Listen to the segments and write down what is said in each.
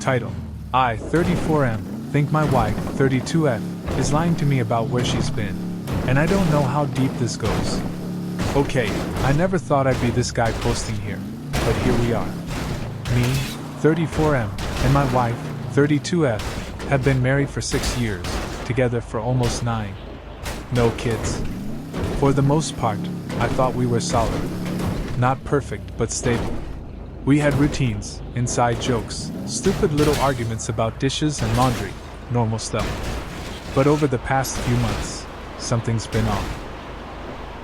Title: I, 34M, think my wife, 32F, is lying to me about where she's been. And I don't know how deep this goes. Okay, I never thought I'd be this guy posting here, but here we are. Me, 34M, and my wife, 32F, have been married for 6 years, together for almost 9. No kids. For the most part, I thought we were solid. Not perfect, but stable. We had routines, inside jokes, stupid little arguments about dishes and laundry, normal stuff. But over the past few months, something's been off.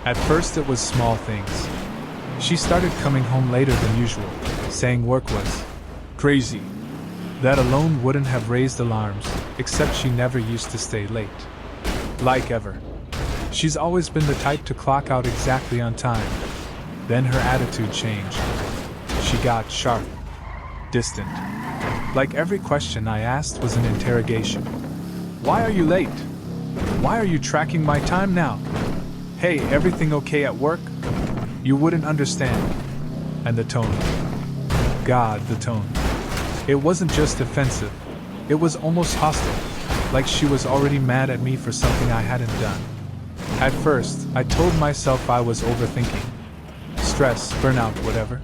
At first it was small things. She started coming home later than usual, saying work was crazy. That alone wouldn't have raised alarms, except she never used to stay late. Like ever. She's always been the type to clock out exactly on time. Then her attitude changed. She got sharp, distant. Like every question I asked was an interrogation. Why are you late? Why are you tracking my time now? Hey, everything okay at work? You wouldn't understand. And the tone. God, the tone. It wasn't just offensive. It was almost hostile, like she was already mad at me for something I hadn't done. At first, I told myself I was overthinking. Stress, burnout, whatever.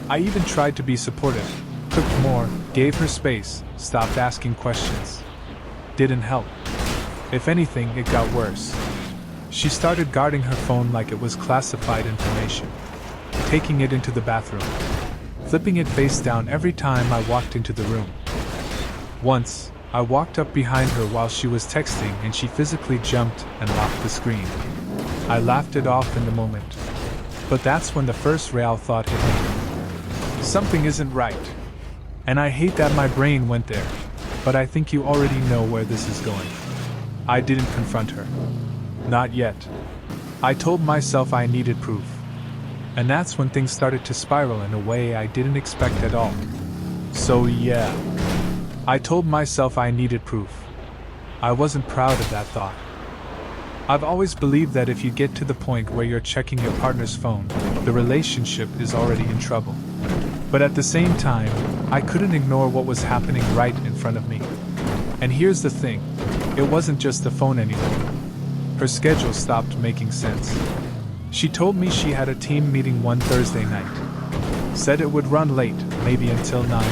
I even tried to be supportive, cooked more, gave her space, stopped asking questions. Didn't help. If anything, it got worse. She started guarding her phone like it was classified information, taking it into the bathroom, flipping it face down every time I walked into the room. Once, I walked up behind her while she was texting and she physically jumped and locked the screen. I laughed it off in the moment. But that's when the first real thought hit me. Something isn't right. And I hate that my brain went there, but I think you already know where this is going. I didn't confront her. Not yet. I told myself I needed proof. And that's when things started to spiral in a way I didn't expect at all. So yeah, I told myself I needed proof. I wasn't proud of that thought. I've always believed that if you get to the point where you're checking your partner's phone, the relationship is already in trouble. But at the same time, I couldn't ignore what was happening right in front of me. And here's the thing, it wasn't just the phone anymore. Her schedule stopped making sense. She told me she had a team meeting one Thursday night. Said it would run late, maybe until 9.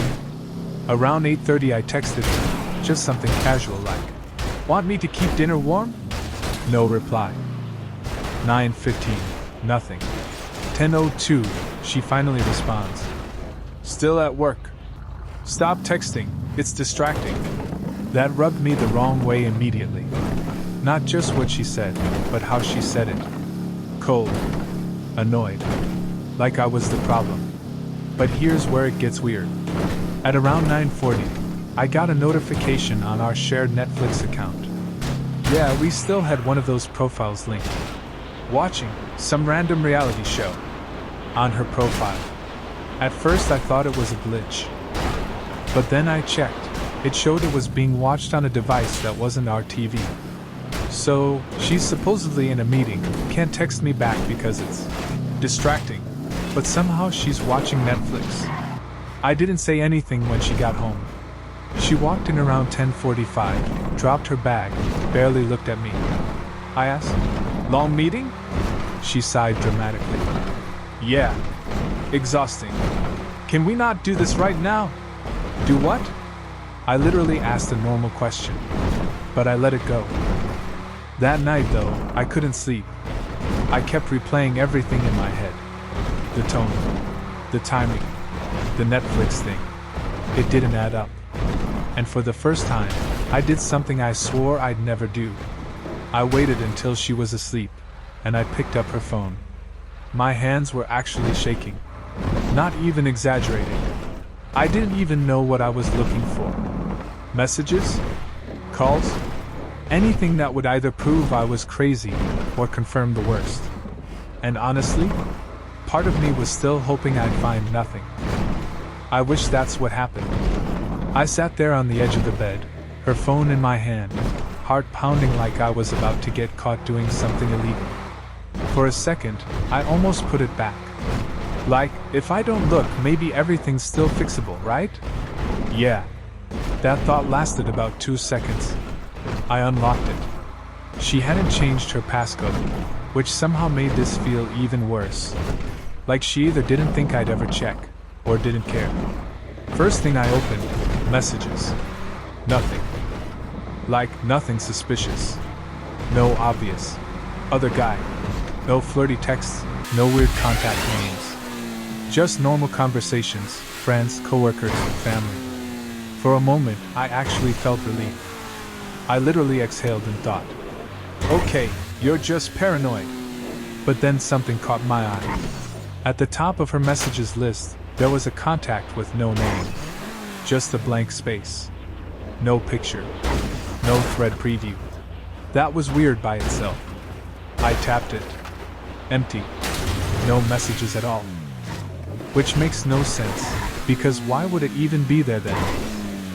Around 8:30 I texted her, just something casual like, "Want me to keep dinner warm?" No reply. 9:15, nothing. 10:02, she finally responds. "Still at work. Stop texting, it's distracting." That rubbed me the wrong way immediately. Not just what she said, but how she said it. Cold. Annoyed. Like I was the problem. But here's where it gets weird. At around 9:40, I got a notification on our shared Netflix account. Yeah, we still had one of those profiles linked. Watching some random reality show on her profile. At first I thought it was a glitch. But then I checked. It showed it was being watched on a device that wasn't our TV. So, she's supposedly in a meeting, can't text me back because it's distracting. But somehow she's watching Netflix. I didn't say anything when she got home. She walked in around 10:45, dropped her bag, barely looked at me. I asked, "Long meeting?" She sighed dramatically. "Yeah. Exhausting. Can we not do this right now?" "Do what?" I literally asked a normal question. But I let it go. That night, though, I couldn't sleep. I kept replaying everything in my head. The tone. The timing. The Netflix thing. It didn't add up. And for the first time, I did something I swore I'd never do. I waited until she was asleep, and I picked up her phone. My hands were actually shaking. Not even exaggerating. I didn't even know what I was looking for. Messages? Calls? Anything that would either prove I was crazy or confirm the worst. And honestly, part of me was still hoping I'd find nothing. I wish that's what happened. I sat there on the edge of the bed, her phone in my hand, heart pounding like I was about to get caught doing something illegal. For a second, I almost put it back. Like, if I don't look, maybe everything's still fixable, right? Yeah. That thought lasted about 2 seconds. I unlocked it. She hadn't changed her passcode, which somehow made this feel even worse. Like she either didn't think I'd ever check, or didn't care. First thing I opened, messages. Nothing. Like, nothing suspicious. No obvious other guy. No flirty texts, no weird contact names. Just normal conversations, friends, coworkers, family. For a moment, I actually felt relief. I literally exhaled and thought, okay, you're just paranoid. But then something caught my eye. At the top of her messages list, there was a contact with no name. Just a blank space. No picture. No thread preview. That was weird by itself. I tapped it. Empty. No messages at all. Which makes no sense, because why would it even be there then?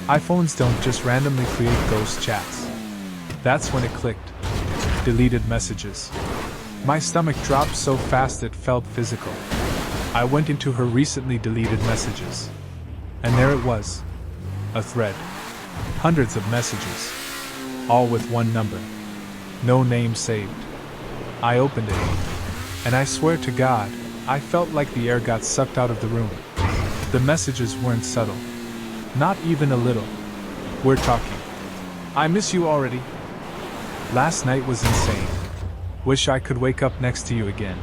iPhones don't just randomly create ghost chats. That's when it clicked. Deleted messages. My stomach dropped so fast it felt physical. I went into her recently deleted messages. And there it was. A thread. Hundreds of messages. All with one number. No name saved. I opened it. And I swear to God, I felt like the air got sucked out of the room. The messages weren't subtle. Not even a little. We're talking. I miss you already. Last night was insane. Wish I could wake up next to you again.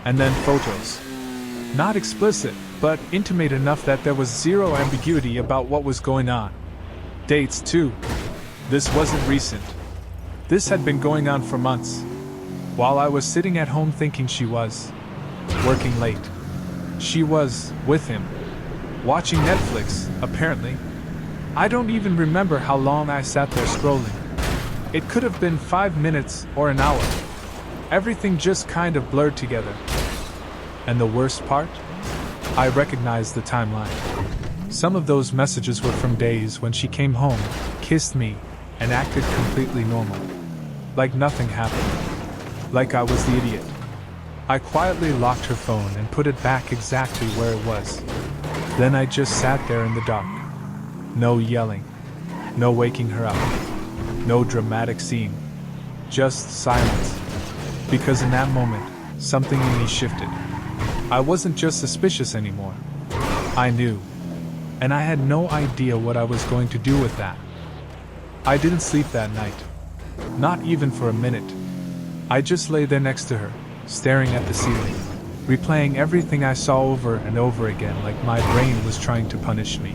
And then photos. Not explicit, but intimate enough that there was zero ambiguity about what was going on. Dates, too. This wasn't recent. This had been going on for months. While I was sitting at home thinking she was working late. She was with him. Watching Netflix, apparently. I don't even remember how long I sat there scrolling. It could have been 5 minutes or an hour. Everything just kind of blurred together. And the worst part? I recognized the timeline. Some of those messages were from days when she came home, kissed me, and acted completely normal. Like nothing happened. Like I was the idiot. I quietly locked her phone and put it back exactly where it was. Then I just sat there in the dark. No yelling. No waking her up. No dramatic scene. Just silence. Because in that moment, something in me shifted. I wasn't just suspicious anymore. I knew. And I had no idea what I was going to do with that. I didn't sleep that night. Not even for a minute. I just lay there next to her, staring at the ceiling, replaying everything I saw over and over again like my brain was trying to punish me.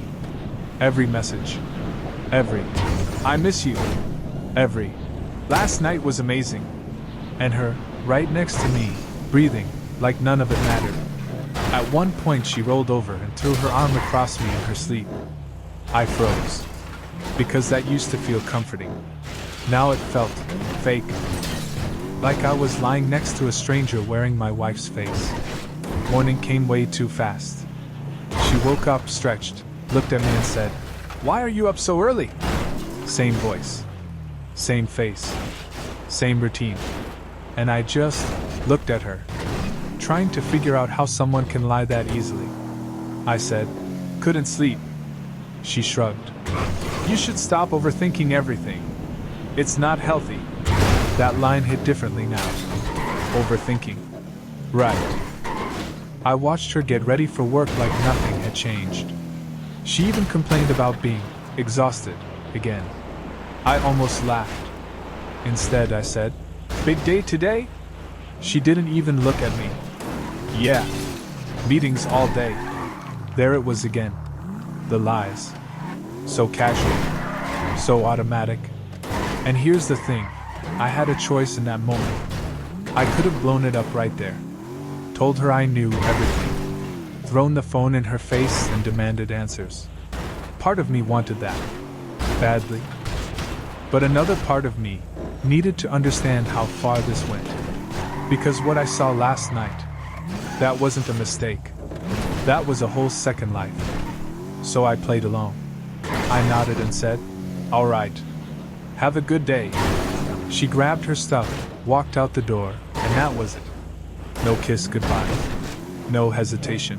Every message. Every "I miss you." Every "Last night was amazing." And her, right next to me, breathing, like none of it mattered. At one point she rolled over and threw her arm across me in her sleep. I froze. Because that used to feel comforting. Now it felt fake. Like I was lying next to a stranger wearing my wife's face. Morning came way too fast. She woke up, stretched, looked at me and said, "Why are you up so early?" Same voice. Same face. Same routine. And I just looked at her, trying to figure out how someone can lie that easily. I said, "Couldn't sleep." She shrugged. "You should stop overthinking everything. It's not healthy." That line hit differently now. Overthinking. Right. I watched her get ready for work like nothing had changed. She even complained about being exhausted again. I almost laughed. Instead, I said, "Big day today?" She didn't even look at me. "Yeah. Meetings all day." There it was again. The lies. So casual. So automatic. And here's the thing. I had a choice in that moment. I could have blown it up right there. Told her I knew everything. Thrown the phone in her face and demanded answers. Part of me wanted that. Badly. But another part of me needed to understand how far this went. Because what I saw last night, that wasn't a mistake. That was a whole second life. So I played along. I nodded and said, "All right. Have a good day." She grabbed her stuff, walked out the door, and that was it. No kiss goodbye. No hesitation.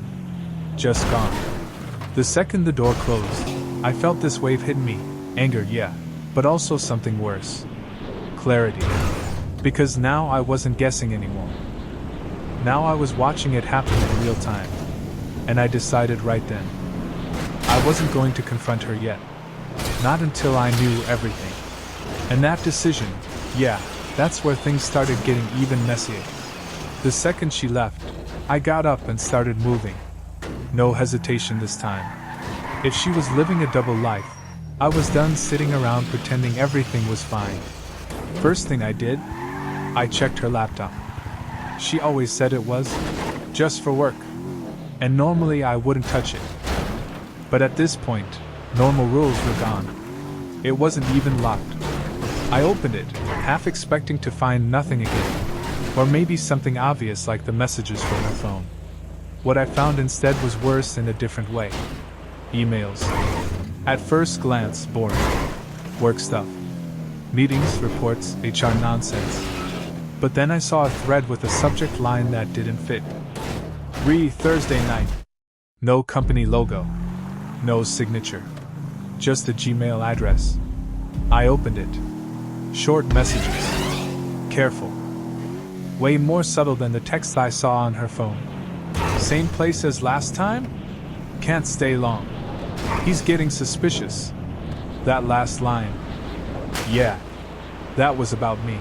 Just gone. The second the door closed, I felt this wave hit me. Anger, yeah, but also something worse. Clarity. Because now I wasn't guessing anymore. Now I was watching it happen in real time. And I decided right then. I wasn't going to confront her yet. Not until I knew everything. And that decision, yeah, that's where things started getting even messier. The second she left, I got up and started moving. No hesitation this time. If she was living a double life, I was done sitting around pretending everything was fine. First thing I did, I checked her laptop. She always said it was just for work, and normally I wouldn't touch it. But at this point, normal rules were gone. It wasn't even locked. I opened it, half expecting to find nothing again, or maybe something obvious like the messages from her phone. What I found instead was worse in a different way. Emails. At first glance, boring. Work stuff. Meetings, reports, HR nonsense. But then I saw a thread with a subject line that didn't fit. Thursday night. No company logo. No signature. Just a Gmail address. I opened it. Short messages. Careful. Way more subtle than the text I saw on her phone. Same place as last time? Can't stay long. He's getting suspicious. That last line. Yeah, that was about me.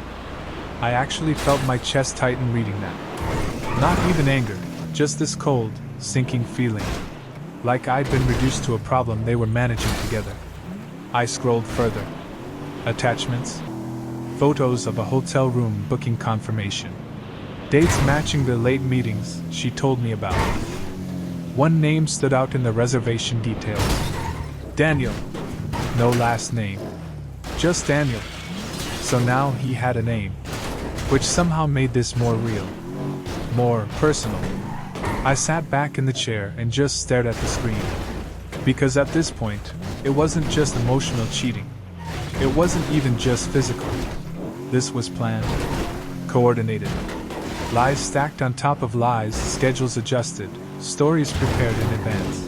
I actually felt my chest tighten reading that. Not even anger, just this cold, sinking feeling. Like I'd been reduced to a problem they were managing together. I scrolled further. Attachments. Photos of a hotel room booking confirmation. Dates matching the late meetings she told me about. One name stood out in the reservation details. Daniel. No last name. Just Daniel. So now he had a name, which somehow made this more real. More personal. I sat back in the chair and just stared at the screen. Because at this point, it wasn't just emotional cheating. It wasn't even just physical. This was planned. Coordinated. Lies stacked on top of lies, schedules adjusted, stories prepared in advance.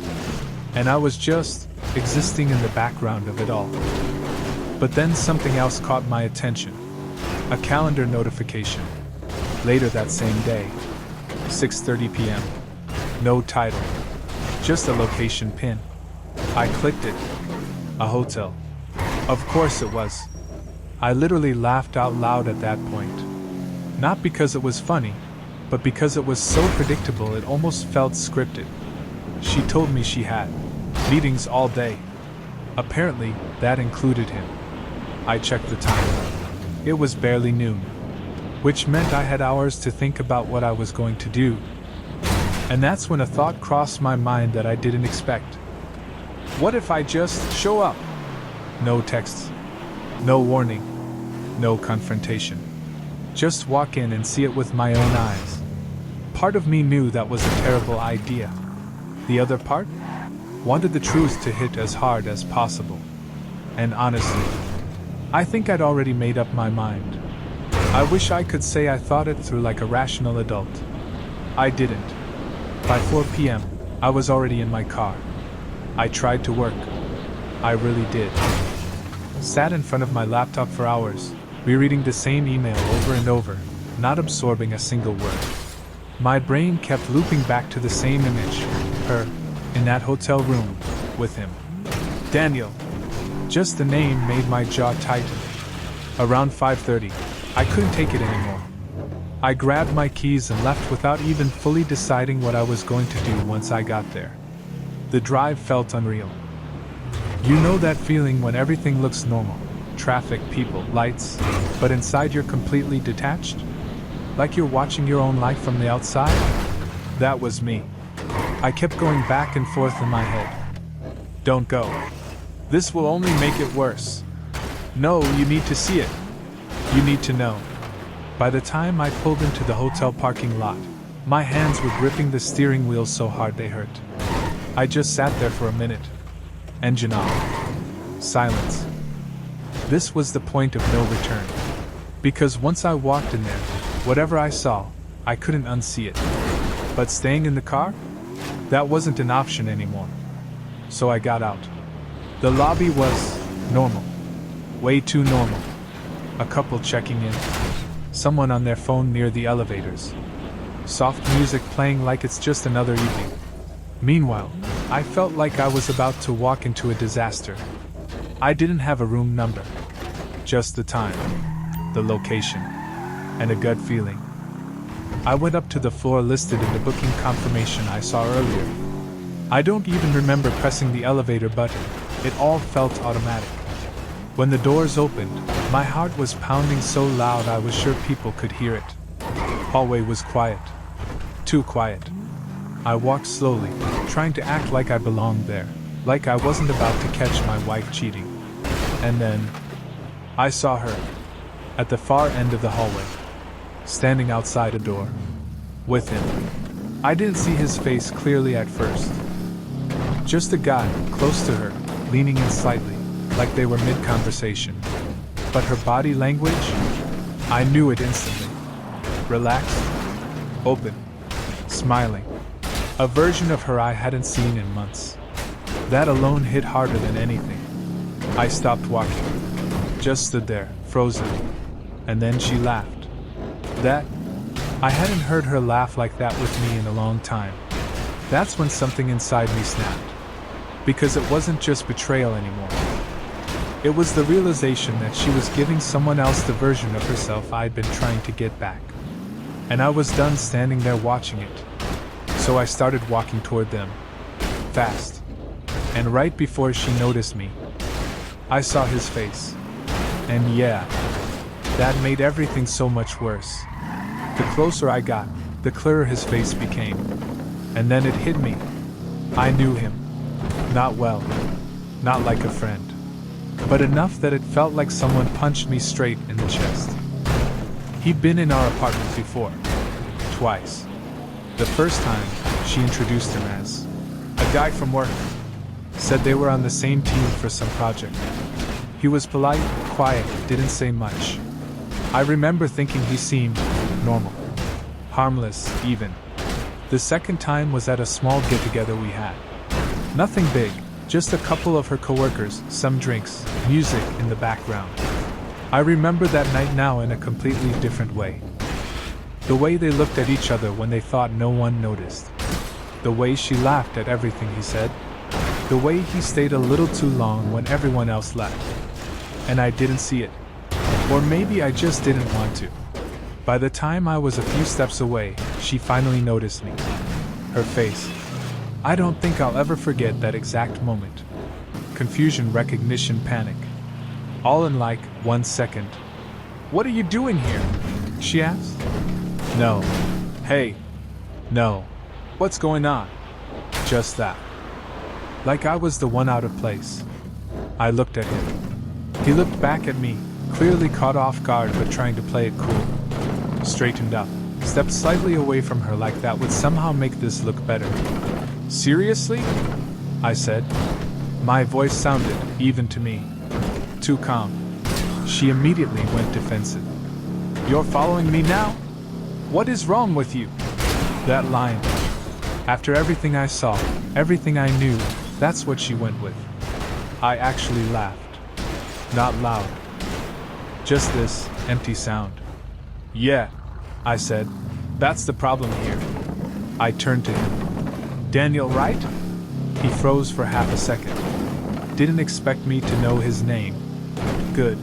And I was just existing in the background of it all. But then something else caught my attention. A calendar notification. Later that same day. 6:30 p.m. No title. Just a location pin. I clicked it. A hotel. Of course it was. I literally laughed out loud at that point. Not because it was funny, but because it was so predictable it almost felt scripted. She told me she had meetings all day. Apparently, that included him. I checked the time. It was barely noon, which meant I had hours to think about what I was going to do. And that's when a thought crossed my mind that I didn't expect. What if I just show up? No texts. No warning. No confrontation. Just walk in and see it with my own eyes. Part of me knew that was a terrible idea. The other part wanted the truth to hit as hard as possible. And honestly, I think I'd already made up my mind. I wish I could say I thought it through like a rational adult. I didn't. By 4 p.m., I was already in my car. I tried to work. I really did. Sat in front of my laptop for hours, rereading the same email over and over, not absorbing a single word. My brain kept looping back to the same image, her, in that hotel room, with him. Daniel. Just the name made my jaw tighten. Around 5:30, I couldn't take it anymore. I grabbed my keys and left without even fully deciding what I was going to do once I got there. The drive felt unreal. You know that feeling when everything looks normal, traffic, people, lights, but inside you're completely detached? Like you're watching your own life from the outside? That was me. I kept going back and forth in my head. Don't go. This will only make it worse. No, you need to see it. You need to know. By the time I pulled into the hotel parking lot, my hands were gripping the steering wheel so hard they hurt. I just sat there for a minute. Engine off. Silence. This was the point of no return. Because once I walked in there, whatever I saw, I couldn't unsee it. But staying in the car? That wasn't an option anymore. So I got out. The lobby was normal. Way too normal. A couple checking in. Someone on their phone near the elevators. Soft music playing like it's just another evening. Meanwhile, I felt like I was about to walk into a disaster. I didn't have a room number. Just the time, the location, and a gut feeling. I went up to the floor listed in the booking confirmation I saw earlier. I don't even remember pressing the elevator button. It all felt automatic. When the doors opened, my heart was pounding so loud I was sure people could hear it. Hallway was quiet. Too quiet. I walked slowly, trying to act like I belonged there, like I wasn't about to catch my wife cheating. And then, I saw her, at the far end of the hallway, standing outside a door, with him. I didn't see his face clearly at first. Just a guy, close to her, leaning in slightly, like they were mid-conversation. But her body language? I knew it instantly. Relaxed, open, smiling. A version of her I hadn't seen in months. That alone hit harder than anything. I stopped walking. Just stood there, frozen. And then she laughed. I hadn't heard her laugh like that with me in a long time. That's when something inside me snapped. Because it wasn't just betrayal anymore. It was the realization that she was giving someone else the version of herself I'd been trying to get back. And I was done standing there watching it. So I started walking toward them. Fast. And right before she noticed me, I saw his face. And yeah, that made everything so much worse. The closer I got, the clearer his face became. And then it hit me. I knew him. Not well. Not like a friend. But enough that it felt like someone punched me straight in the chest. He'd been in our apartment before. Twice. The first time, she introduced him as a guy from work. Said they were on the same team for some project. He was polite, quiet, didn't say much. I remember thinking he seemed normal. Harmless, even. The second time was at a small get-together we had. Nothing big, just a couple of her coworkers, some drinks, music in the background. I remember that night now in a completely different way. The way they looked at each other when they thought no one noticed. The way she laughed at everything he said. The way he stayed a little too long when everyone else left. And I didn't see it. Or maybe I just didn't want to. By the time I was a few steps away, she finally noticed me. Her face. I don't think I'll ever forget that exact moment. Confusion, recognition, panic. All in like 1 second. "What are you doing here?" she asked. "No. Hey. No. What's going on?" Just that. Like I was the one out of place. I looked at him. He looked back at me, clearly caught off guard but trying to play it cool. Straightened up, stepped slightly away from her like that would somehow make this look better. "Seriously?" I said. My voice sounded, even to me, too calm. She immediately went defensive. "You're following me now? What is wrong with you?" That line. After everything I saw, everything I knew, that's what she went with. I actually laughed. Not loud. Just this empty sound. "Yeah," I said. "That's the problem here." I turned to him. "Daniel, right?" He froze for half a second. Didn't expect me to know his name. "Good.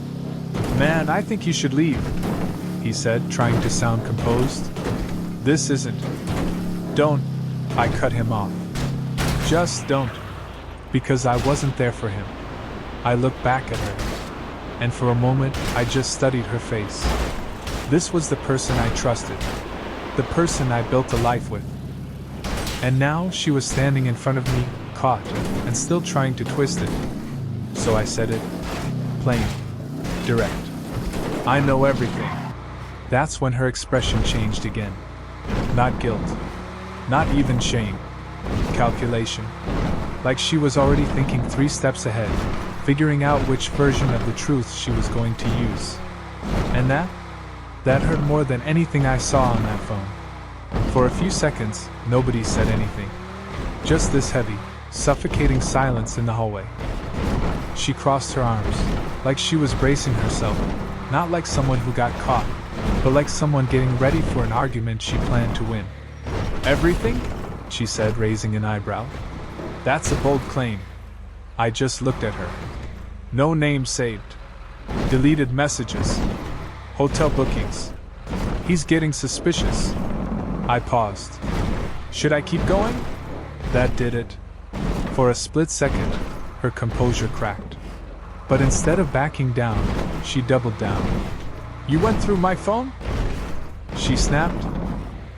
Man, I think you should leave," he said, trying to sound composed. "This isn't." "Don't," I cut him off. "Just don't." Because I wasn't there for him. I looked back at her. And for a moment, I just studied her face. This was the person I trusted. The person I built a life with. And now she was standing in front of me, caught, and still trying to twist it. So I said it. Plain. Direct. "I know everything." That's when her expression changed again. Not guilt. Not even shame. Calculation. Like she was already thinking 3 steps ahead, figuring out which version of the truth she was going to use. And that hurt more than anything I saw on that phone. For a few seconds, nobody said anything. Just this heavy, suffocating silence in the hallway. She crossed her arms, like she was bracing herself, not like someone who got caught, but like someone getting ready for an argument she planned to win. Everything? She said, raising an eyebrow. That's a bold claim. I just looked at her. No name saved. Deleted messages. Hotel bookings. He's getting suspicious. I paused. Should I keep going? That did it. For a split second, her composure cracked. But instead of backing down, she doubled down. You went through my phone? She snapped.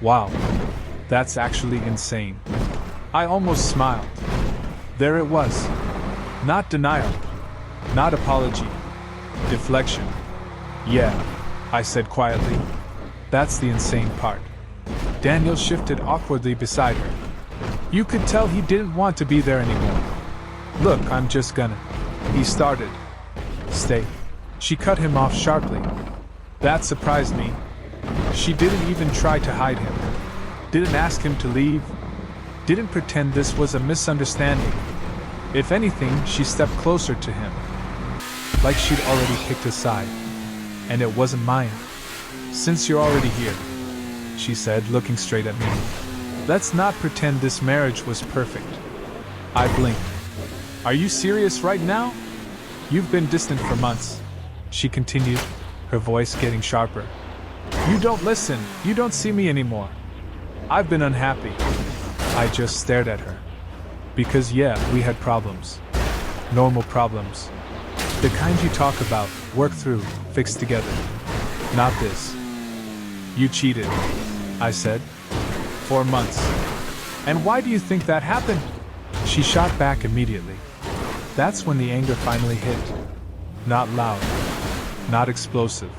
Wow. That's actually insane. I almost smiled. There it was. Not denial. Not apology. Deflection. Yeah, I said quietly. That's the insane part. Daniel shifted awkwardly beside her. You could tell he didn't want to be there anymore. Look, I'm just gonna. He started. Stay. She cut him off sharply. That surprised me. She didn't even try to hide him. Didn't ask him to leave. Didn't pretend this was a misunderstanding. If anything, she stepped closer to him. Like she'd already picked a side. And it wasn't mine. Since you're already here, she said, looking straight at me. Let's not pretend this marriage was perfect. I blinked. Are you serious right now? You've been distant for months, she continued, her voice getting sharper. You don't listen, you don't see me anymore. I've been unhappy. I just stared at her. Because yeah, we had problems. Normal problems. The kind you talk about, work through, fix together. Not this. You cheated, I said. 4 months. And why do you think that happened? She shot back immediately. That's when the anger finally hit. Not loud. Not explosive.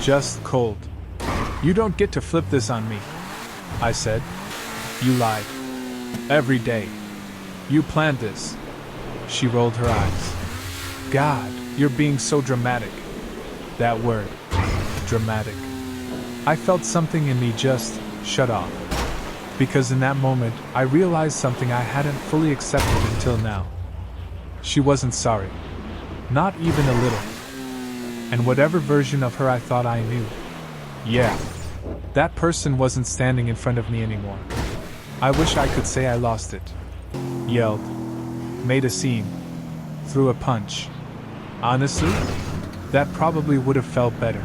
Just cold. You don't get to flip this on me, I said. You lied. Every day. You planned this. She rolled her eyes. God, you're being so dramatic. That word. Dramatic. I felt something in me just shut off. Because in that moment, I realized something I hadn't fully accepted until now. She wasn't sorry. Not even a little. And whatever version of her I thought I knew. Yeah. That person wasn't standing in front of me anymore. I wish I could say I lost it. Yelled. Made a scene. Threw a punch. Honestly, that probably would have felt better.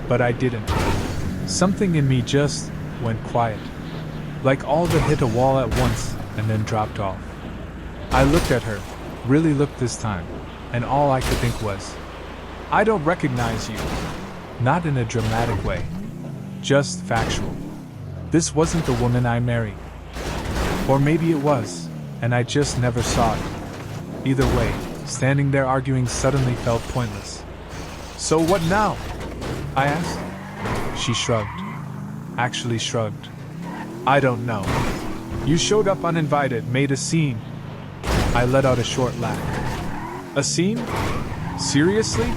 But I didn't. Something in me just went quiet. Like all that hit a wall at once and then dropped off. I looked at her, really looked this time, and all I could think was, I don't recognize you. Not in a dramatic way. Just factual. This wasn't the woman I married. Or maybe it was, and I just never saw it. Either way, standing there arguing suddenly felt pointless. So what now? I asked. She shrugged. Actually shrugged. I don't know. You showed up uninvited, made a scene. I let out a short laugh. A scene? Seriously?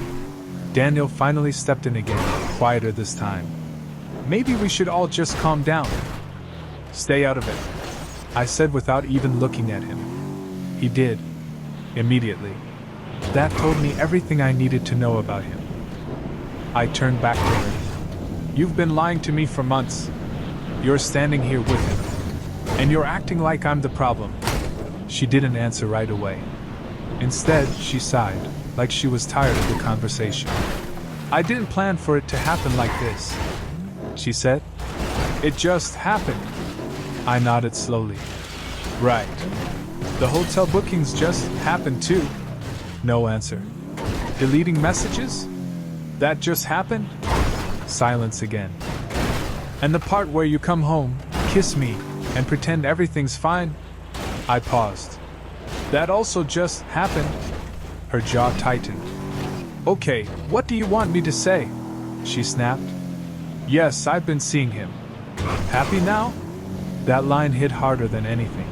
Daniel finally stepped in again, quieter this time. Maybe we should all just calm down. Stay out of it, I said without even looking at him. He did. Immediately. That told me everything I needed to know about him. I turned back to her. You've been lying to me for months. You're standing here with him. And you're acting like I'm the problem. She didn't answer right away. Instead, she sighed, like she was tired of the conversation. I didn't plan for it to happen like this, she said. It just happened. I nodded slowly. Right. The hotel bookings just happened too. No answer. Deleting messages? That just happened? Silence again. And the part where you come home, kiss me, and pretend everything's fine? I paused. That also just happened? Her jaw tightened. Okay, what do you want me to say? She snapped. Yes, I've been seeing him. Happy now? That line hit harder than anything.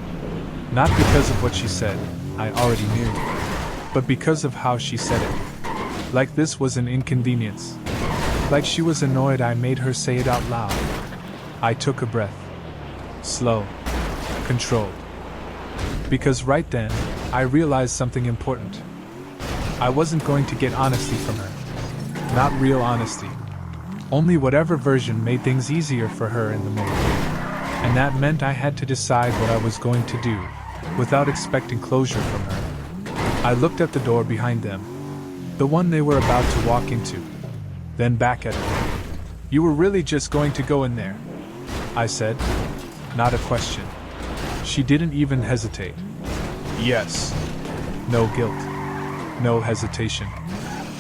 Not because of what she said, I already knew, but because of how she said it. Like this was an inconvenience. Like she was annoyed I made her say it out loud. I took a breath. Slow. Controlled. Because right then, I realized something important. I wasn't going to get honesty from her. Not real honesty. Only whatever version made things easier for her in the moment. And that meant I had to decide what I was going to do, without expecting closure from her. I looked at the door behind them, the one they were about to walk into, then back at her. You were really just going to go in there? I said. Not a question. She didn't even hesitate. Yes. No guilt. No hesitation.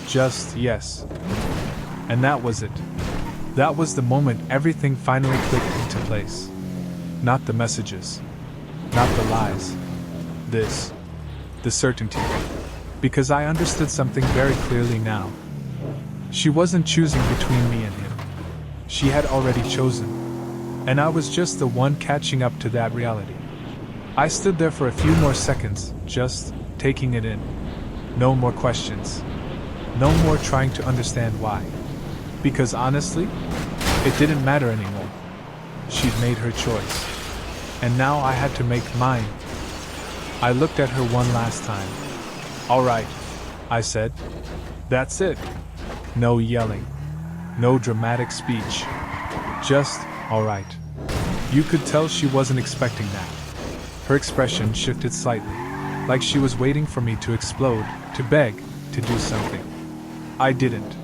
Just yes. And that was it. That was the moment everything finally clicked into place. Not the messages. Not the lies. This. The certainty. Because I understood something very clearly now. She wasn't choosing between me and him. She had already chosen. And I was just the one catching up to that reality. I stood there for a few more seconds, just taking it in. No more questions. No more trying to understand why. Because honestly, it didn't matter anymore. She'd made her choice. And now I had to make mine. I looked at her one last time. All right, I said. That's it. No yelling. No dramatic speech. Just, all right. You could tell she wasn't expecting that. Her expression shifted slightly, like she was waiting for me to explode, to beg, to do something. I didn't.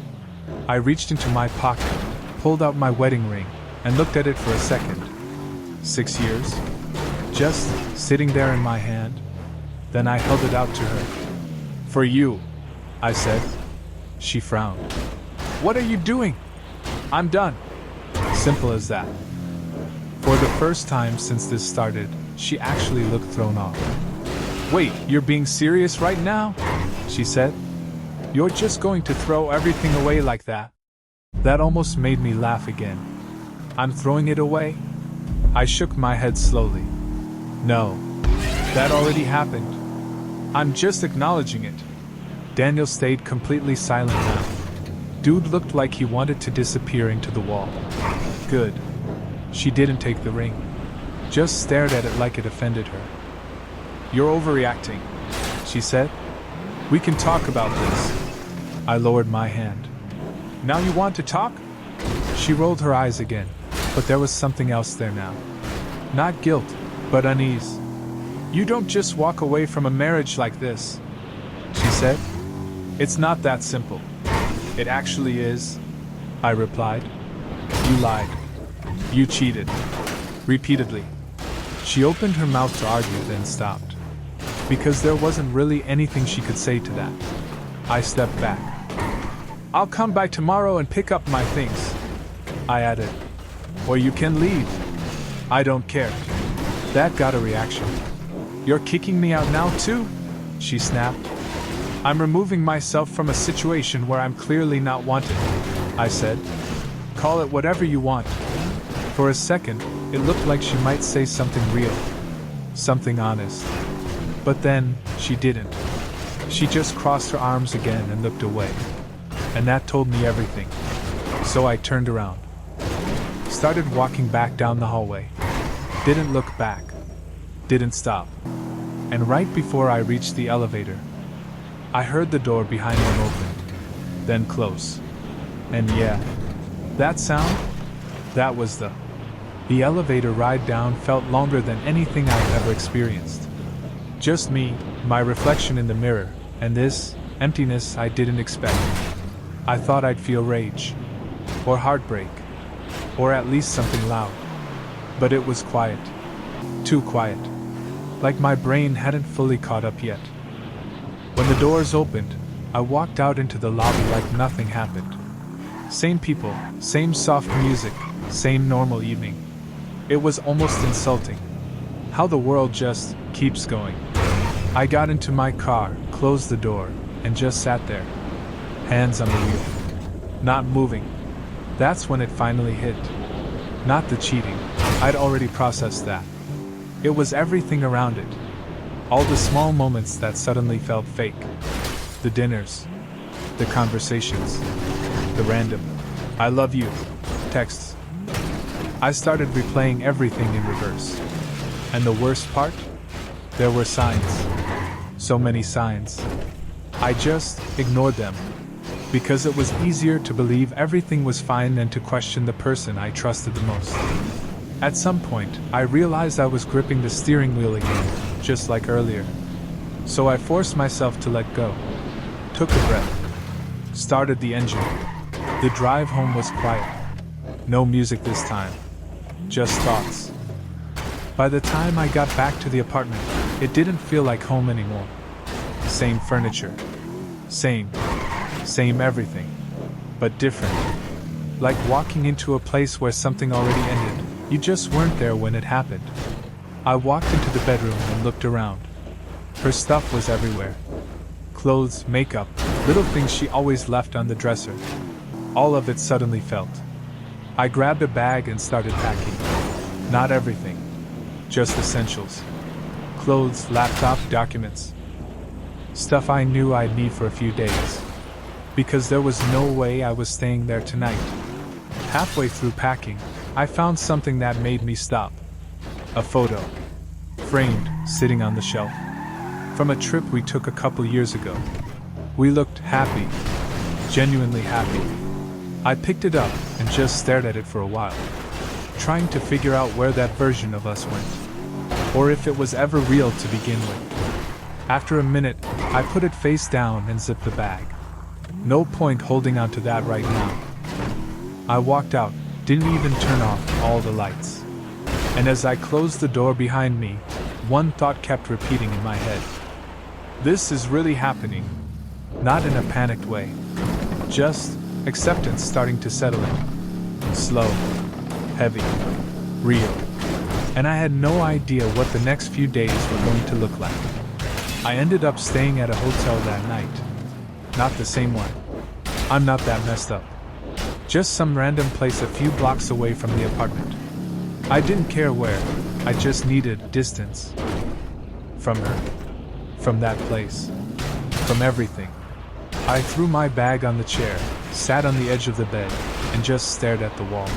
I reached into my pocket, pulled out my wedding ring, and looked at it for a second. 6 years? Just sitting there in my hand. Then I held it out to her. For you, I said. She frowned. What are you doing? I'm done. Simple as that. For the first time since this started, she actually looked thrown off. Wait, you're being serious right now? She said. You're just going to throw everything away like that? That almost made me laugh again. I'm throwing it away? I shook my head slowly. No. That already happened. I'm just acknowledging it. Daniel stayed completely silent now. Dude looked like he wanted to disappear into the wall. Good. She didn't take the ring. Just stared at it like it offended her. You're overreacting, she said. We can talk about this. I lowered my hand. Now you want to talk? She rolled her eyes again, but there was something else there now. Not guilt, but unease. You don't just walk away from a marriage like this, she said. It's not that simple. It actually is, I replied. You lied. You cheated. Repeatedly. She opened her mouth to argue, then stopped. Because there wasn't really anything she could say to that. I stepped back. I'll come by tomorrow and pick up my things, I added. Or you can leave. I don't care. That got a reaction. You're kicking me out now too? She snapped. I'm removing myself from a situation where I'm clearly not wanted, I said. Call it whatever you want. For a second, it looked like she might say something real. Something honest. But then, she didn't. She just crossed her arms again and looked away. And that told me everything. So I turned around. Started walking back down the hallway. Didn't look back. Didn't stop. And right before I reached the elevator, I heard the door behind them open, then close. And yeah, that sound? That was the elevator ride down felt longer than anything I've ever experienced. Just me, my reflection in the mirror, and this emptiness I didn't expect. I thought I'd feel rage, or heartbreak, or at least something loud. But it was quiet. Too quiet. Like my brain hadn't fully caught up yet. When the doors opened, I walked out into the lobby like nothing happened. Same people, same soft music, same normal evening. It was almost insulting. How the world just keeps going. I got into my car, closed the door, and just sat there. Hands on the wheel. Not moving. That's when it finally hit. Not the cheating. I'd already processed that. It was everything around it. All the small moments that suddenly felt fake. The dinners. The conversations. The random "I love you" texts. I started replaying everything in reverse. And the worst part? There were signs. So many signs. I just ignored them, because it was easier to believe everything was fine than to question the person I trusted the most. At some point, I realized I was gripping the steering wheel again, just like earlier. So I forced myself to let go. Took a breath. Started the engine. The drive home was quiet. No music this time. Just thoughts. By the time I got back to the apartment, it didn't feel like home anymore. Same furniture. Same everything. But different. Like walking into a place where something already ended. You just weren't there when it happened. I walked into the bedroom and looked around. Her stuff was everywhere. Clothes, makeup, little things she always left on the dresser. All of it suddenly felt. I grabbed a bag and started packing. Not everything. Just essentials. Clothes, laptop, documents. Stuff I knew I'd need for a few days. Because there was no way I was staying there tonight. Halfway through packing, I found something that made me stop. A photo. Framed, sitting on the shelf. From a trip we took a couple years ago. We looked happy. Genuinely happy. I picked it up and just stared at it for a while. Trying to figure out where that version of us went. Or if it was ever real to begin with. After a minute, I put it face down and zipped the bag. No point holding on to that right now. I walked out, didn't even turn off all the lights. And as I closed the door behind me, one thought kept repeating in my head. This is really happening. Not in a panicked way. Just acceptance starting to settle in. Slow. Heavy. Real. And I had no idea what the next few days were going to look like. I ended up staying at a hotel that night. Not the same one. I'm not that messed up. Just some random place a few blocks away from the apartment. I didn't care where, I just needed distance. From her. From that place. From everything. I threw my bag on the chair, sat on the edge of the bed, and just stared at the wall.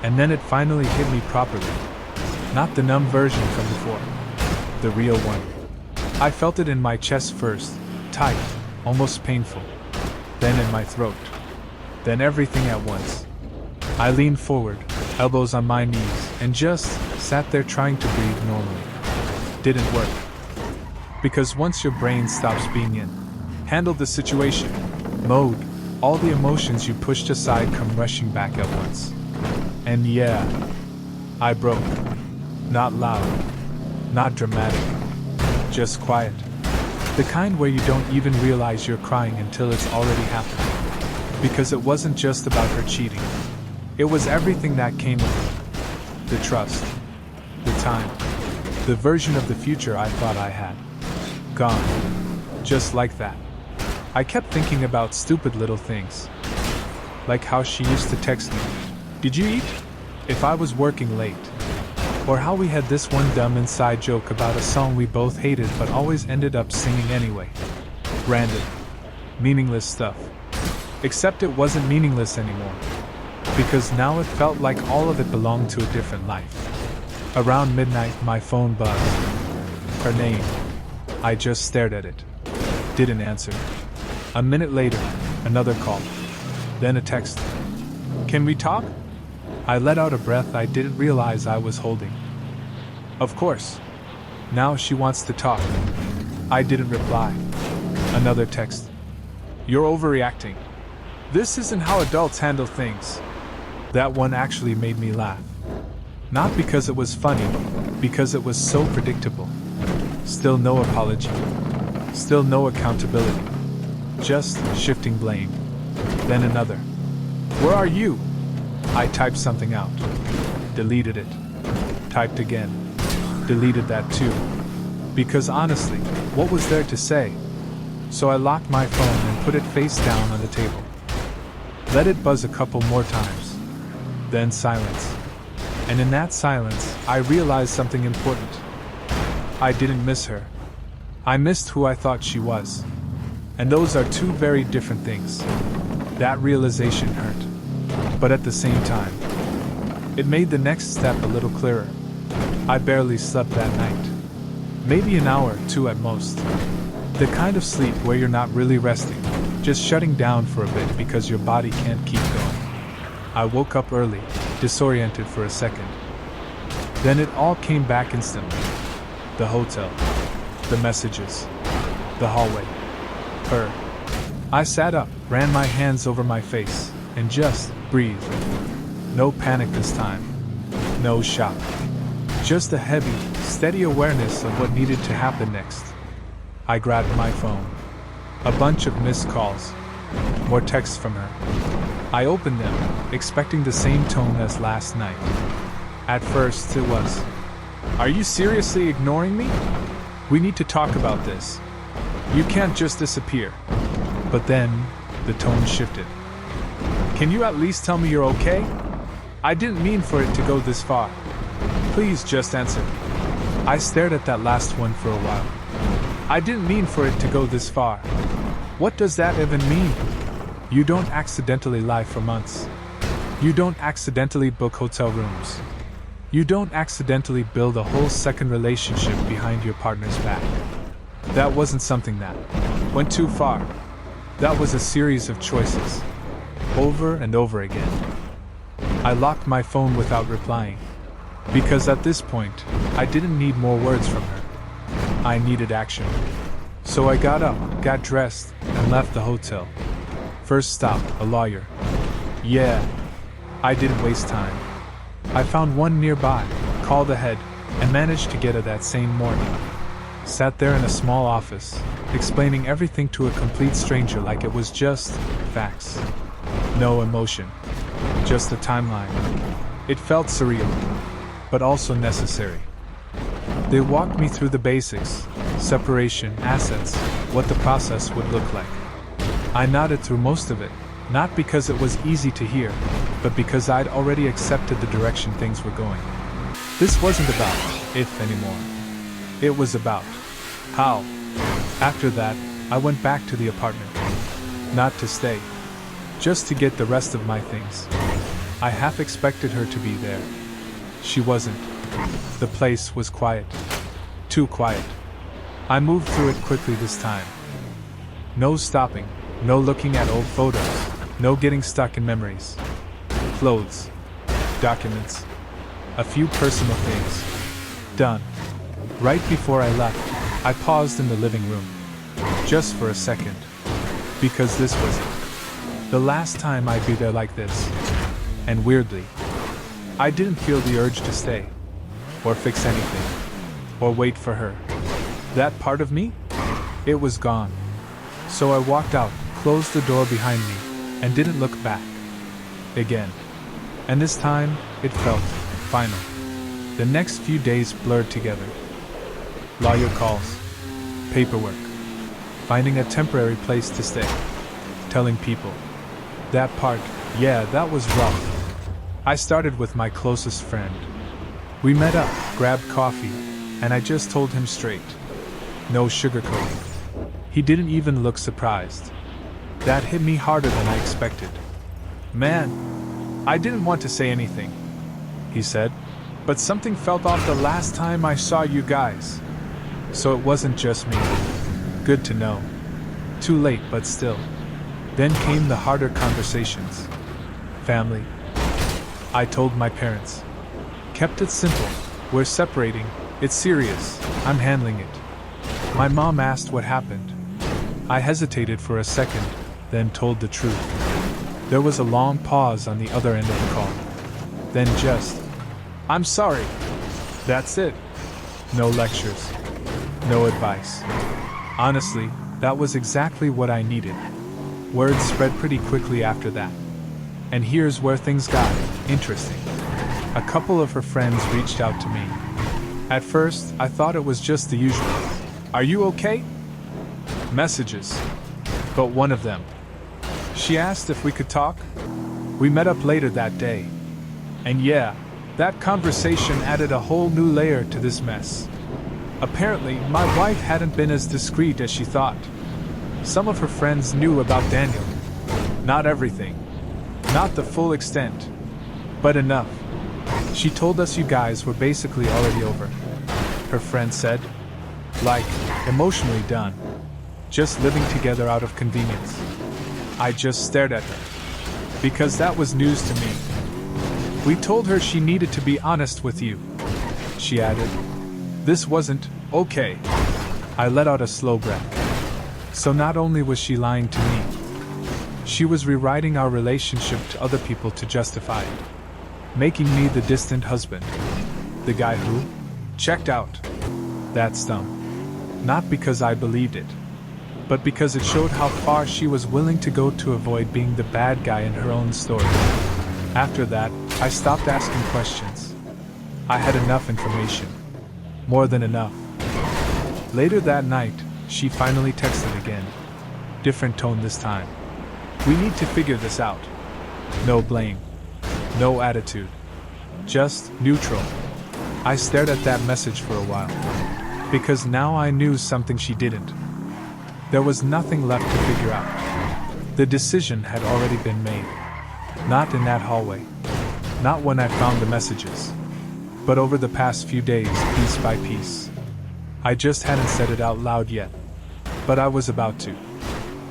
And then it finally hit me properly. Not the numb version from before. The real one. I felt it in my chest first, tight, almost painful. Then in my throat. Then everything at once. I leaned forward, elbows on my knees, and just sat there trying to breathe normally. Didn't work. Because once your brain stops being in handle the situation mode, all the emotions you pushed aside come rushing back at once. And yeah, I broke. Not loud. Not dramatic. Just quiet. The kind where you don't even realize you're crying until it's already happened. Because it wasn't just about her cheating. It was everything that came with it. The trust. The time. The version of the future I thought I had. Gone. Just like that. I kept thinking about stupid little things. Like how she used to text me, "Did you eat?" if I was working late. Or how we had this one dumb inside joke about a song we both hated but always ended up singing anyway. Random. Meaningless stuff. Except it wasn't meaningless anymore. Because now it felt like all of it belonged to a different life. Around midnight, my phone buzzed. Her name. I just stared at it. Didn't answer. A minute later, another call. Then a text. "Can we talk?" I let out a breath I didn't realize I was holding. Of course. Now she wants to talk. I didn't reply. Another text. "You're overreacting. This isn't how adults handle things." That one actually made me laugh. Not because it was funny, because it was so predictable. Still no apology. Still no accountability. Just shifting blame. Then another. "Where are you?" I typed something out. Deleted it. Typed again. Deleted that too. Because honestly, what was there to say? So I locked my phone and put it face down on the table. Let it buzz a couple more times. Then silence. And in that silence, I realized something important. I didn't miss her. I missed who I thought she was. And those are two very different things. That realization hurt. But at the same time, it made the next step a little clearer. I barely slept that night. Maybe an hour or two at most. The kind of sleep where you're not really resting, just shutting down for a bit because your body can't keep going. I woke up early, disoriented for a second. Then it all came back instantly. The hotel. The messages. The hallway. Her. I sat up, ran my hands over my face, and just breathed. No panic this time. No shock. Just a heavy, steady awareness of what needed to happen next. I grabbed my phone. A bunch of missed calls. More texts from her. I opened them, expecting the same tone as last night. At first it was, "Are you seriously ignoring me? We need to talk about this. You can't just disappear." But then, the tone shifted. "Can you at least tell me you're okay? I didn't mean for it to go this far. Please just answer." I stared at that last one for a while. "I didn't mean for it to go this far. What does that even mean? You don't accidentally lie for months. You don't accidentally book hotel rooms. You don't accidentally build a whole second relationship behind your partner's back. That wasn't something that went too far. That was a series of choices. Over and over again." I locked my phone without replying. Because at this point, I didn't need more words from her. I needed action. So I got up, got dressed, and left the hotel. First stop, a lawyer. Yeah, I didn't waste time. I found one nearby, called ahead, and managed to get it that same morning. Sat there in a small office, explaining everything to a complete stranger like it was just facts. No emotion. Just a timeline. It felt surreal, but also necessary. They walked me through the basics, separation, assets, what the process would look like. I nodded through most of it, not because it was easy to hear, but because I'd already accepted the direction things were going. This wasn't about if anymore. It was about how. After that, I went back to the apartment. Not to stay, just to get the rest of my things. I half expected her to be there. She wasn't. The place was quiet. Too quiet. I moved through it quickly this time. No stopping, no looking at old photos, no getting stuck in memories. Clothes. Documents. A few personal things. Done. Right before I left, I paused in the living room. Just for a second. Because this was it. The last time I'd be there like this. And weirdly, I didn't feel the urge to stay. Or fix anything. Or wait for her. That part of me? It was gone. So I walked out, closed the door behind me, and didn't look back. Again. And this time, it felt final. The next few days blurred together. Lawyer calls. Paperwork. Finding a temporary place to stay. Telling people. That part, yeah, that was rough. I started with my closest friend. We met up, grabbed coffee, and I just told him straight. No sugarcoating. He didn't even look surprised. That hit me harder than I expected. "Man, I didn't want to say anything," he said, "but something felt off the last time I saw you guys. So it wasn't just me. Good to know. Too late, but still." Then came the harder conversations. Family. I told my parents. Kept it simple. We're separating. It's serious. I'm handling it. My mom asked what happened. I hesitated for a second, then told the truth. There was a long pause on the other end of the call. Then just, "I'm sorry." That's it. No lectures. No advice. Honestly, that was exactly what I needed. Word spread pretty quickly after that. And here's where things got interesting. A couple of her friends reached out to me. At first, I thought it was just the usual. "Are you okay?" Messages. But one of them. She asked if we could talk. We met up later that day. And yeah, that conversation added a whole new layer to this mess. Apparently, my wife hadn't been as discreet as she thought. Some of her friends knew about Daniel. Not everything. Not the full extent. But enough. She told us you guys were basically already over. Her friend said. Like, emotionally done. just living together out of convenience. I just stared at her, because that was news to me. We told her she needed to be honest with you, she added. This wasn't okay. I let out a slow breath. So not only was she lying to me, she was rewriting our relationship to other people to justify it, making me the distant husband, the guy who checked out. That's dumb. Not because I believed it, but because it showed how far she was willing to go to avoid being the bad guy in her own story. After that, I stopped asking questions. I had enough information. More than enough. Later that night, she finally texted again. Different tone this time. We need to figure this out. No blame. No attitude. Just neutral. I stared at that message for a while. Because now I knew something she didn't. There was nothing left to figure out. The decision had already been made. Not in that hallway. Not when I found the messages. But over the past few days, piece by piece. I just hadn't said it out loud yet. But I was about to.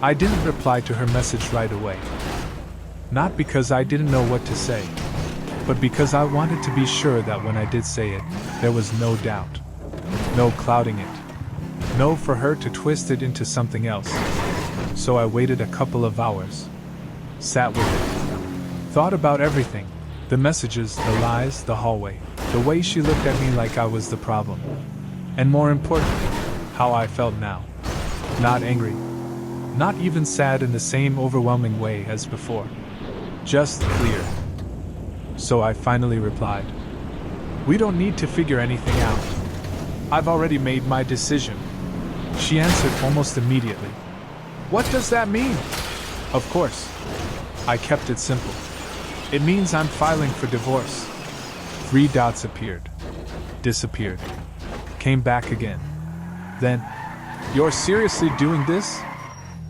I didn't reply to her message right away. Not because I didn't know what to say, but because I wanted to be sure that when I did say it, there was no doubt. No clouding it. No for her to twist it into something else. So I waited a couple of hours. Sat with it. Thought about everything. The messages, the lies, the hallway. The way she looked at me like I was the problem. And more importantly, how I felt now. Not angry. Not even sad in the same overwhelming way as before. Just clear. So I finally replied. We don't need to figure anything out. I've already made my decision. She answered almost immediately. What does that mean? Of course. I kept it simple. It means I'm filing for divorce. 3 dots appeared. Disappeared. Came back again. Then, you're seriously doing this?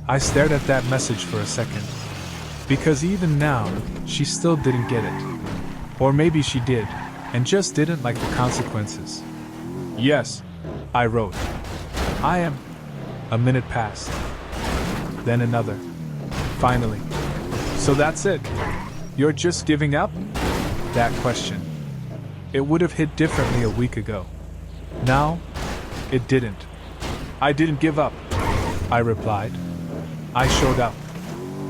I stared at that message for a second. Because even now, she still didn't get it. Or maybe she did, and just didn't like the consequences. Yes, I wrote. I am. A minute passed. Then another. Finally. So that's it. You're just giving up? That question. It would have hit differently a week ago. Now, it didn't. I didn't give up, I replied. I showed up.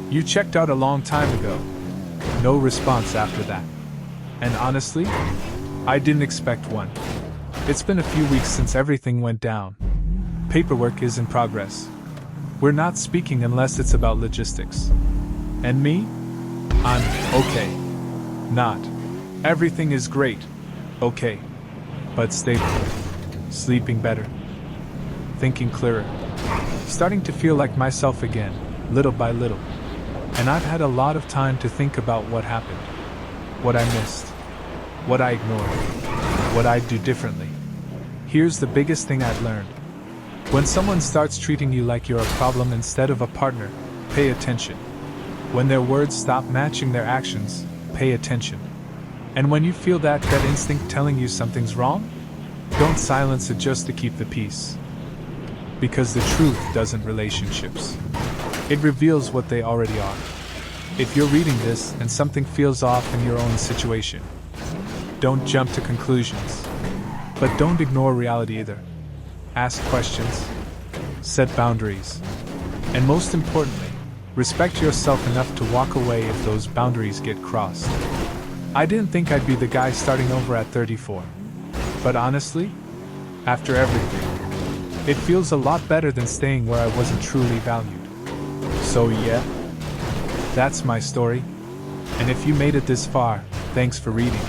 You checked out a long time ago. No response after that. And honestly, I didn't expect one. It's been a few weeks since everything went down. Paperwork is in progress. We're not speaking unless it's about logistics. And me? I'm okay. Not. Everything is great. Okay. But stable. Sleeping better. Thinking clearer. Starting to feel like myself again, little by little. And I've had a lot of time to think about what happened. What I missed. What I ignored. What I'd do differently. Here's the biggest thing I've learned. When someone starts treating you like you're a problem instead of a partner, pay attention. When their words stop matching their actions, pay attention. And when you feel that gut instinct telling you something's wrong, don't silence it just to keep the peace. Because the truth doesn't relationships. It reveals what they already are. If you're reading this and something feels off in your own situation, don't jump to conclusions. But don't ignore reality either. Ask questions. Set boundaries. And most importantly, respect yourself enough to walk away if those boundaries get crossed. I didn't think I'd be the guy starting over at 34. But honestly, after everything, it feels a lot better than staying where I wasn't truly valued. So yeah, that's my story. And if you made it this far, thanks for reading.